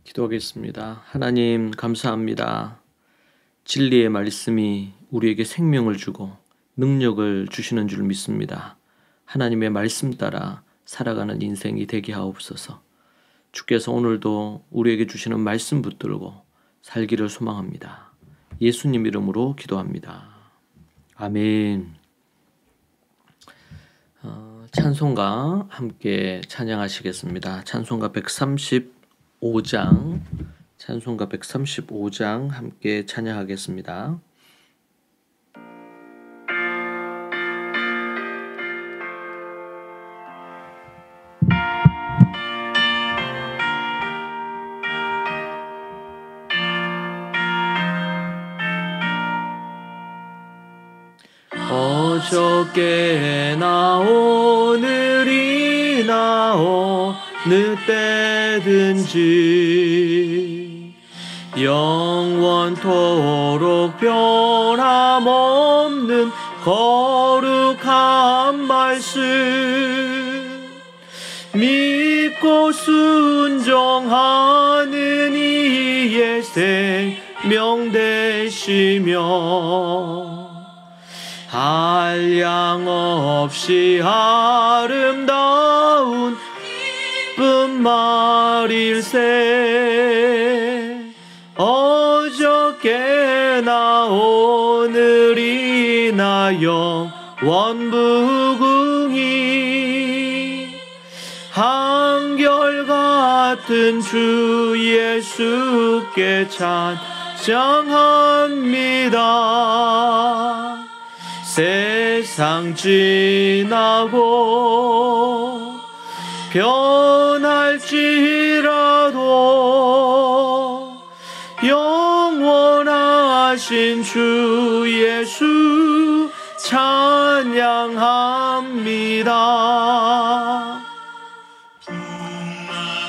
기도하겠습니다. 하나님 감사합니다. 진리의 말씀이 우리에게 생명을 주고 능력을 주시는 줄 믿습니다. 하나님의 말씀 따라 살아가는 인생이 되게 하옵소서. 주께서 오늘도 우리에게 주시는 말씀 붙들고 살기를 소망합니다. 예수님 이름으로 기도합니다. 아멘. 찬송가 함께 찬양하시겠습니다. 찬송가 135장 함께 찬양하겠습니다. 어저께나 오늘이나 어느 때든지 영원토록 변함없는 거룩한 말씀 믿고 순종하는 이의 생명 되시며 한량 없이 아름다운 기쁜 말일세 어저께나 오늘이나 영원무궁히 한결같은 주 예수께 찬양합니다. 세상 지나고 변할지라도 영원하신 주 예수 찬양합니다.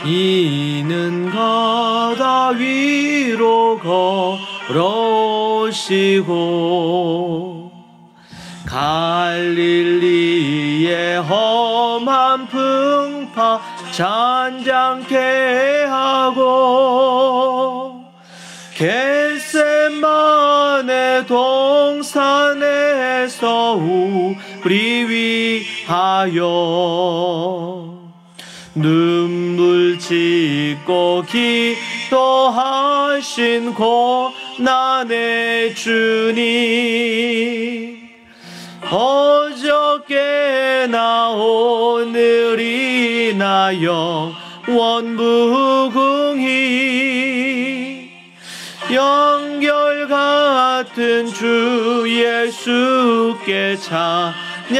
이는 바다 위로 걸어오시고 갈릴리의 험한 풍파 잔잔케 하고 겟세마네 동산에서 우리 위하여 눈물 짓고 기도하신 고난의 주님 어저께나 오늘이나 영원무궁히 영결같은 주 예수께 찬양합니다.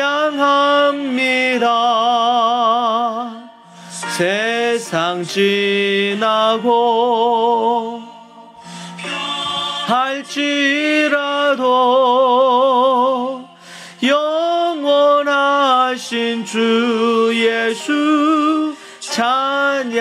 세상 지나고 할지라도 영원하신 주 예수 찬양합니다.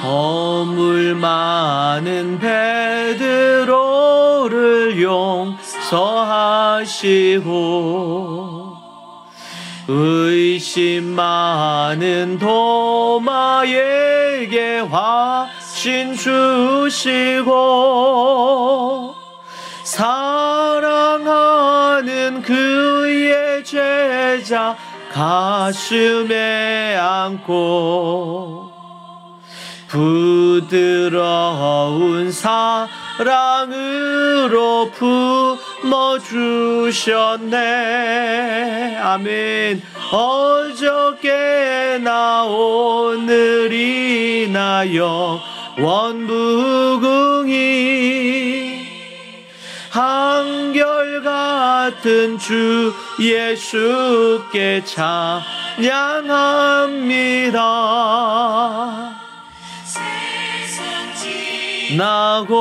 허물 많은 베드로를 용서하시고 의심 많은 도마에게 확신 주시고 사랑하는 그의 제자 가슴에 안고 부드러운 사랑으로 품어주셨네. 아멘. 어저께나 오늘이나 영원무궁히 한결같은 주 예수께 찬양합니다. 나고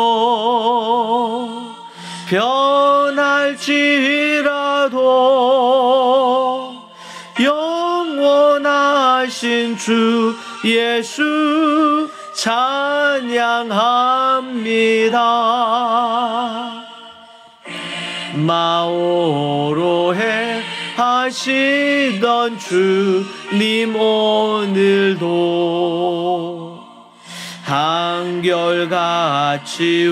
변할지라도 할지라도 영원하신 주 예수 찬양합니다. 마오로해 하시던 주님 오늘도 한결같이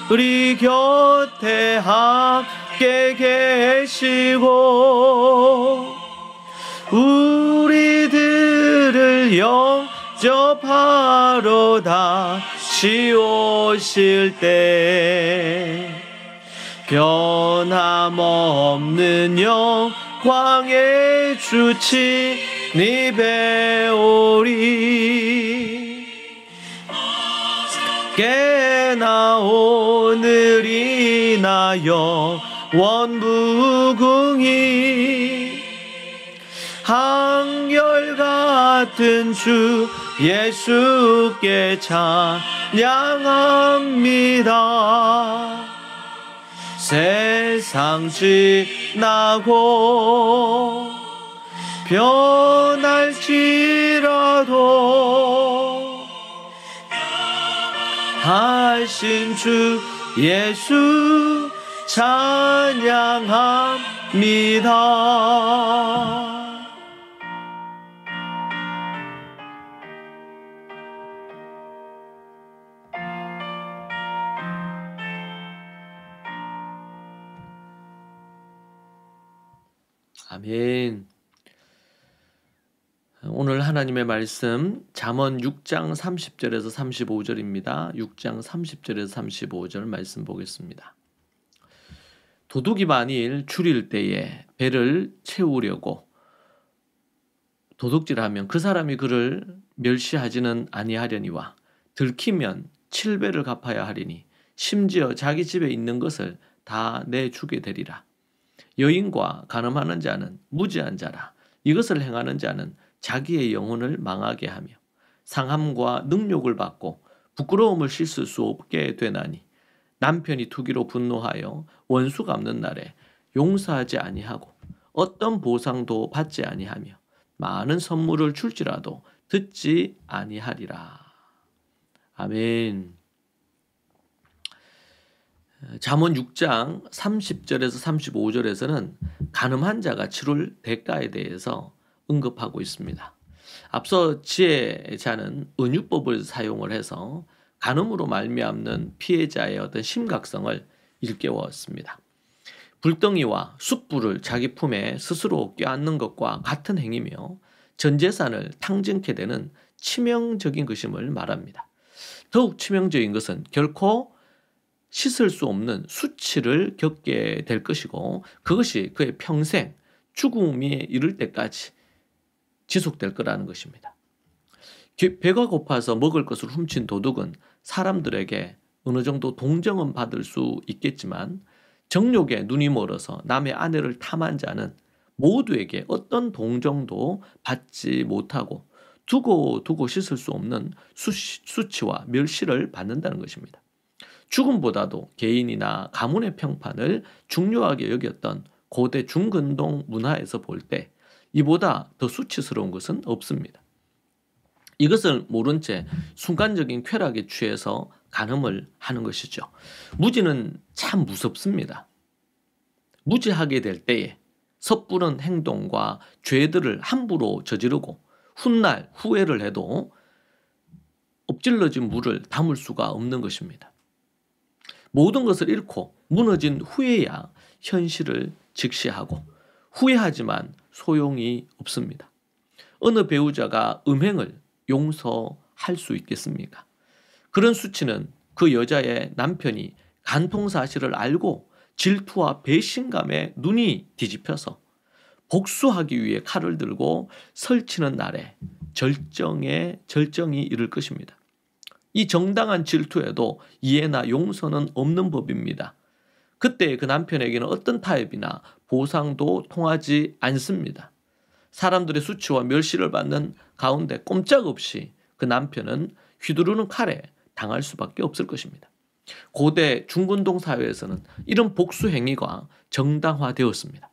우리 곁에 함께 계시고 우리들을 영접하러 다시 오실 때 변함없는 영광의 주치 니 배우리 깨나 오늘이나 영원 무궁히 한결같은 주 예수께 찬양합니다. 세상 지나고 변할지라도 하신 주 예수 찬양합니다. 아멘. 오늘 하나님의 말씀 잠언 6장 30절에서 35절입니다. 6장 30절에서 35절 말씀 보겠습니다. 도둑이 만일 줄일 때에 배를 채우려고 도둑질하면 그 사람이 그를 멸시하지는 아니하려니와 들키면 7배를 갚아야 하리니 심지어 자기 집에 있는 것을 다 내주게 되리라. 여인과 간음하는 자는 무지한 자라. 이것을 행하는 자는 자기의 영혼을 망하게 하며 상함과 능욕을 받고 부끄러움을 씻을 수 없게 되나니 남편이 투기로 분노하여 원수 갚는 날에 용서하지 아니하고 어떤 보상도 받지 아니하며 많은 선물을 줄지라도 듣지 아니하리라. 아멘. 잠언 6장 30절에서 35절에서는 간음한 자가 치룰 대가에 대해서 언급하고 있습니다. 앞서 지혜자는 은유법을 사용을 해서 간음으로 말미암는 피해자의 어떤 심각성을 일깨웠습니다. 불덩이와 숯불을 자기 품에 스스로 껴안는 것과 같은 행위며 전 재산을 탕정케 되는 치명적인 것임을 말합니다. 더욱 치명적인 것은 결코 씻을 수 없는 수치를 겪게 될 것이고 그것이 그의 평생 죽음에 이를 때까지 지속될 거라는 것입니다. 배가 고파서 먹을 것을 훔친 도둑은 사람들에게 어느 정도 동정은 받을 수 있겠지만 정욕에 눈이 멀어서 남의 아내를 탐한 자는 모두에게 어떤 동정도 받지 못하고 두고 씻을 수 없는 수치와 멸시를 받는다는 것입니다. 죽음보다도 개인이나 가문의 평판을 중요하게 여겼던 고대 중근동 문화에서 볼 때 이보다 더 수치스러운 것은 없습니다. 이것을 모른 채 순간적인 쾌락에 취해서 간음을 하는 것이죠. 무지는 참 무섭습니다. 무지하게 될 때에 섣부른 행동과 죄들을 함부로 저지르고 훗날 후회를 해도 엎질러진 물을 담을 수가 없는 것입니다. 모든 것을 잃고 무너진 후에야 현실을 직시하고 후회하지만 소용이 없습니다. 어느 배우자가 음행을 용서할 수 있겠습니까? 그런 수치는 그 여자의 남편이 간통 사실을 알고 질투와 배신감에 눈이 뒤집혀서 복수하기 위해 칼을 들고 설치는 날에 절정이 이를 것입니다. 이 정당한 질투에도 이해나 용서는 없는 법입니다. 그때 그 남편에게는 어떤 타협이나 보상도 통하지 않습니다. 사람들의 수치와 멸시를 받는 가운데 꼼짝없이 그 남편은 휘두르는 칼에 당할 수밖에 없을 것입니다. 고대 중근동 사회에서는 이런 복수 행위가 정당화되었습니다.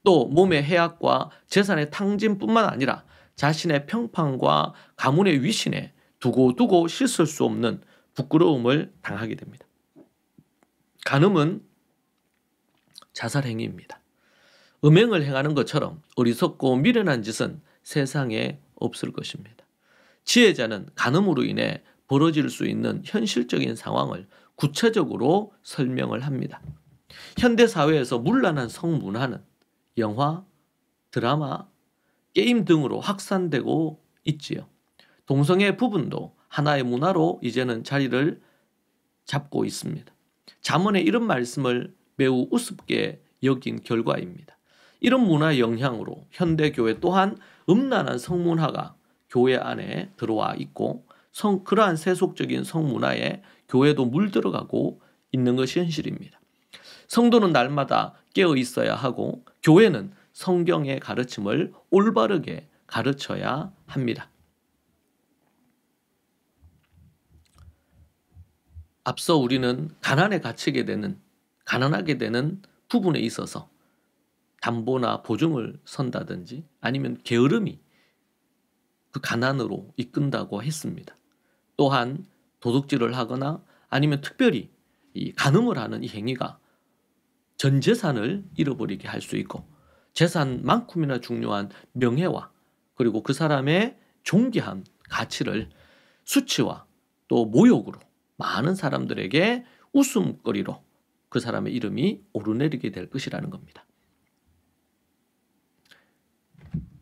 또 몸의 해악과 재산의 탕진뿐만 아니라 자신의 평판과 가문의 위신에 두고두고 씻을 수 없는 부끄러움을 당하게 됩니다. 간음은 자살행위입니다. 음행을 행하는 것처럼 어리석고 미련한 짓은 세상에 없을 것입니다. 지혜자는 간음으로 인해 벌어질 수 있는 현실적인 상황을 구체적으로 설명을 합니다. 현대 사회에서 문란한 성문화는 영화, 드라마, 게임 등으로 확산되고 있지요. 동성애 부분도 하나의 문화로 이제는 자리를 잡고 있습니다. 잠언의 이런 말씀을 매우 우습게 여긴 결과입니다. 이런 문화의 영향으로 현대교회 또한 음란한 성문화가 교회 안에 들어와 있고 그러한 세속적인 성문화에 교회도 물들어가고 있는 것이 현실입니다. 성도는 날마다 깨어 있어야 하고 교회는 성경의 가르침을 올바르게 가르쳐야 합니다. 앞서 우리는 가난하게 되는 부분에 있어서 담보나 보증을 선다든지 아니면 게으름이 그 가난으로 이끈다고 했습니다. 또한 도둑질을 하거나 아니면 특별히 이 간음을 하는 이 행위가 전 재산을 잃어버리게 할 수 있고 재산만큼이나 중요한 명예와 그리고 그 사람의 존귀한 가치를 수치와 또 모욕으로 많은 사람들에게 웃음거리로 그 사람의 이름이 오르내리게 될 것이라는 겁니다.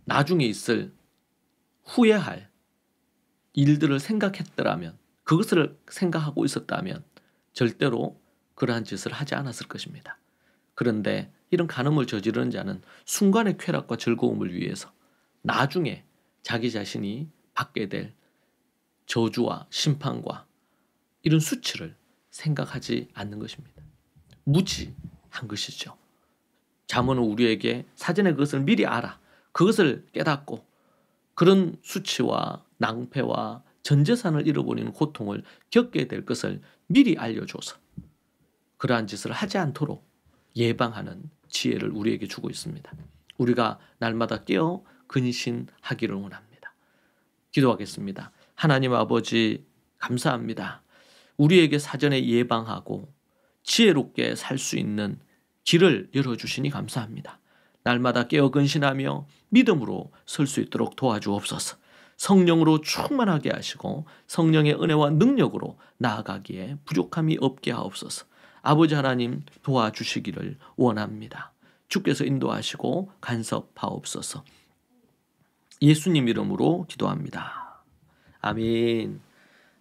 나중에 있을 후회할 일들을 생각했더라면, 그것을 생각하고 있었다면 절대로 그러한 짓을 하지 않았을 것입니다. 그런데 이런 간음을 저지르는 자는 순간의 쾌락과 즐거움을 위해서 나중에 자기 자신이 받게 될 저주와 심판과 이런 수치를 생각하지 않는 것입니다. 무지한 것이죠. 잠언은 우리에게 사전에 그것을 미리 알아, 그것을 깨닫고 그런 수치와 낭패와 전 재산을 잃어버리는 고통을 겪게 될 것을 미리 알려줘서 그러한 짓을 하지 않도록 예방하는 지혜를 우리에게 주고 있습니다. 우리가 날마다 깨어 근신하기를 원합니다. 기도하겠습니다. 하나님 아버지 감사합니다. 우리에게 사전에 예방하고 지혜롭게 살 수 있는 길을 열어주시니 감사합니다. 날마다 깨어 근신하며 믿음으로 설 수 있도록 도와주옵소서. 성령으로 충만하게 하시고 성령의 은혜와 능력으로 나아가기에 부족함이 없게 하옵소서. 아버지 하나님 도와주시기를 원합니다. 주께서 인도하시고 간섭하옵소서. 예수님 이름으로 기도합니다. 아멘.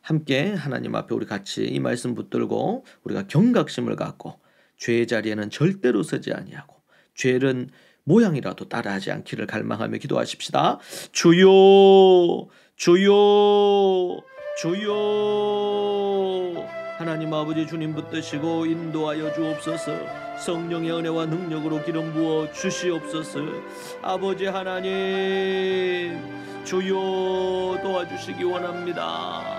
함께 하나님 앞에 우리 같이 이 말씀 붙들고 우리가 경각심을 갖고 죄의 자리에는 절대로 서지 아니하고 죄는 모양이라도 따라하지 않기를 갈망하며 기도하십시다. 주여, 주여, 주여. 하나님 아버지 주님 붙드시고 인도하여 주옵소서. 성령의 은혜와 능력으로 기름 부어 주시옵소서. 아버지 하나님 주여 도와주시기 원합니다.